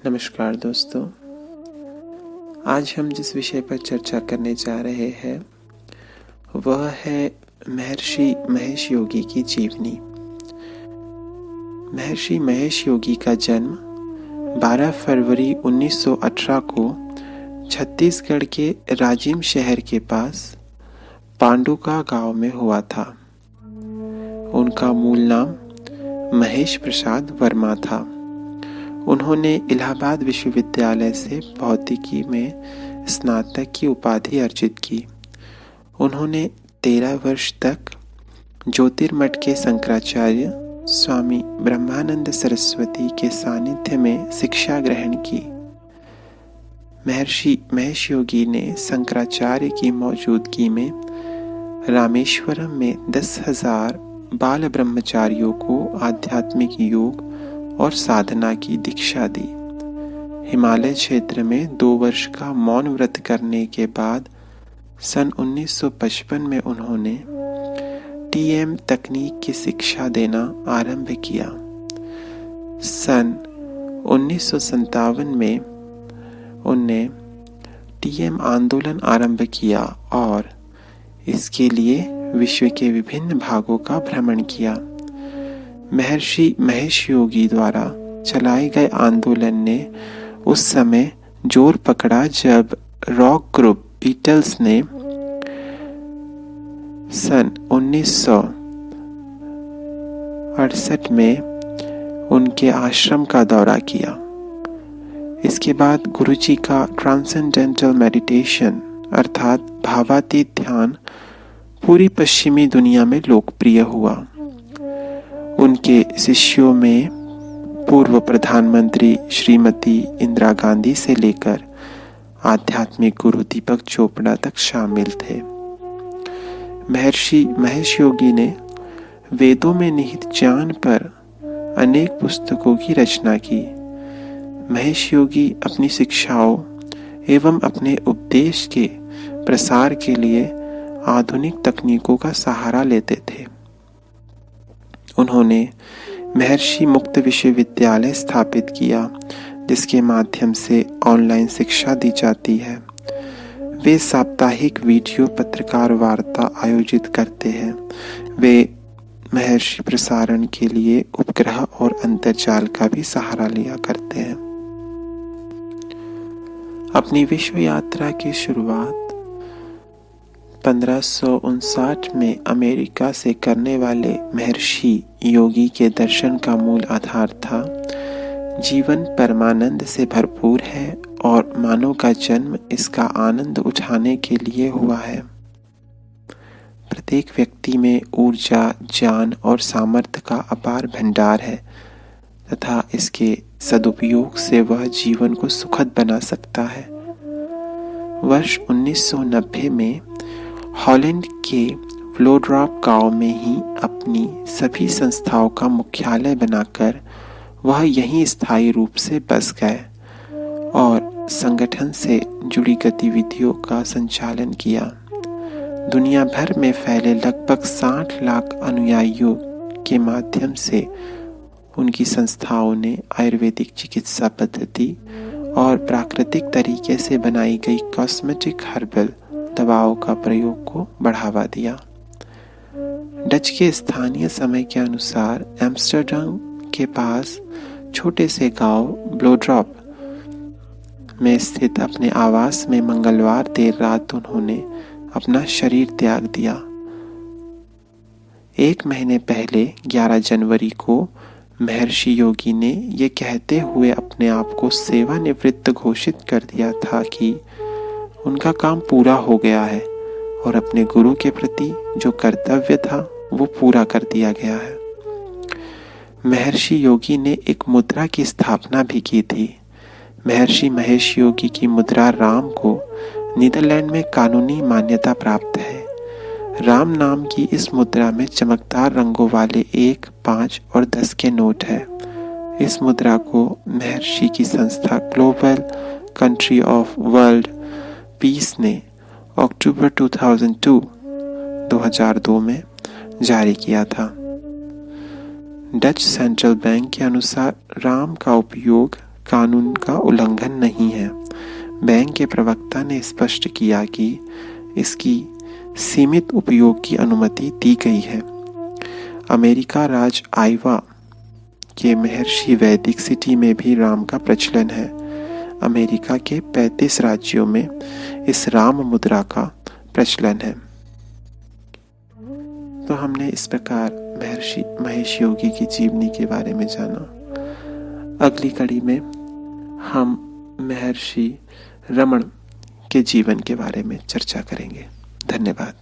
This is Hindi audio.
नमस्कार दोस्तों, आज हम जिस विषय पर चर्चा करने जा रहे हैं वह है महर्षि महेश योगी की जीवनी। महर्षि महेश योगी का जन्म 12 फरवरी 1918 को छत्तीसगढ़ के राजिम शहर के पास पांडुका गांव में हुआ था। उनका मूल नाम महेश प्रसाद वर्मा था। उन्होंने इलाहाबाद विश्वविद्यालय से भौतिकी में स्नातक की उपाधि अर्जित की। उन्होंने 13 वर्ष तक ज्योतिर्मठ के शंकराचार्य स्वामी ब्रह्मानंद सरस्वती के सानिध्य में शिक्षा ग्रहण की। महर्षि महेश योगी ने शंकराचार्य की मौजूदगी में रामेश्वरम में 10,000 बाल ब्रह्मचारियों को आध्यात्मिक योग और साधना की दीक्षा दी। हिमालय क्षेत्र में 2 वर्ष का मौन व्रत करने के बाद सन 1955 में उन्होंने टीएम तकनीक की शिक्षा देना आरंभ किया। सन 1957 में उन्होंने टीएम आंदोलन आरंभ किया और इसके लिए विश्व के विभिन्न भागों का भ्रमण किया। महर्षि महेश योगी द्वारा चलाए गए आंदोलन ने उस समय जोर पकड़ा जब रॉक ग्रुप बीटल्स ने सन 1968 में उनके आश्रम का दौरा किया। इसके बाद गुरुजी का ट्रांसेंडेंटल मेडिटेशन अर्थात भावातीत ध्यान पूरी पश्चिमी दुनिया में लोकप्रिय हुआ। उनके शिष्यों में पूर्व प्रधानमंत्री श्रीमती इंदिरा गांधी से लेकर आध्यात्मिक गुरु दीपक चोपड़ा तक शामिल थे। महर्षि महेश योगी ने वेदों में निहित ज्ञान पर अनेक पुस्तकों की रचना की। महेश योगी अपनी शिक्षाओं एवं अपने उपदेश के प्रसार के लिए आधुनिक तकनीकों का सहारा लेते थे। उन्होंने महर्षि मुक्त विश्वविद्यालय स्थापित किया, जिसके माध्यम से ऑनलाइन शिक्षा दी जाती है। वे साप्ताहिक वीडियो पत्रकार वार्ता आयोजित करते हैं। वे महर्षि प्रसारण के लिए उपग्रह और अंतर्जाल का भी सहारा लिया करते हैं। अपनी विश्व यात्रा की शुरुआत 1559 में अमेरिका से करने वाले महर्षि योगी के दर्शन का मूल आधार था। जीवन परमानंद से भरपूर है और मानव का जन्म इसका आनंद उठाने के लिए हुआ है। प्रत्येक व्यक्ति में ऊर्जा, ज्ञान और सामर्थ्य का अपार भंडार है तथा इसके सदुपयोग से वह जीवन को सुखद बना सकता है। वर्ष 1990 में हॉलैंड के व्लोड्रॉप गांव में ही अपनी सभी संस्थाओं का मुख्यालय बनाकर वह यहीं स्थायी रूप से बस गए और संगठन से जुड़ी गतिविधियों का संचालन किया। दुनिया भर में फैले लगभग 60 लाख अनुयायियों के माध्यम से उनकी संस्थाओं ने आयुर्वेदिक चिकित्सा पद्धति और प्राकृतिक तरीके से बनाई गई कॉस्मेटिक हर्बल दवाओं का प्रयोग को बढ़ावा दिया। डच के स्थानीय समय के अनुसार एम्स्टर्डम के पास छोटे से गांव ब्लोड्रॉप में स्थित अपने आवास में मंगलवार देर रात उन्होंने अपना शरीर त्याग दिया। 1 महीने पहले 11 जनवरी को महर्षि योगी ने ये कहते हुए अपने आप को सेवानिवृत्त घोषित कर दिया था कि उनका काम पूरा हो गया है और अपने गुरु के प्रति जो कर्तव्य था वो पूरा कर दिया गया है। महर्षि योगी ने एक मुद्रा की स्थापना भी की थी। महर्षि महेश योगी की मुद्रा राम को नीदरलैंड में कानूनी मान्यता प्राप्त है। राम नाम की इस मुद्रा में चमकदार रंगों वाले 1, 5 और 10 के नोट है। इस मुद्रा को महर्षि की संस्था global country of world peace ने अक्टूबर 2002 में जारी किया था। डच सेंट्रल बैंक के अनुसार राम का उपयोग कानून का उल्लंघन नहीं है। बैंक के प्रवक्ता ने स्पष्ट किया कि इसकी सीमित उपयोग की अनुमति दी गई है। अमेरिका राज्य आइवा के महर्षि वैदिक सिटी में भी राम का प्रचलन है। अमेरिका के 35 राज्यों में इस राम मुद्रा का प्रचलन है। तो हमने इस प्रकार महर्षि महेश योगी की जीवनी के बारे में जाना। अगली कड़ी में हम महर्षि रमण के जीवन के बारे में चर्चा करेंगे। धन्यवाद।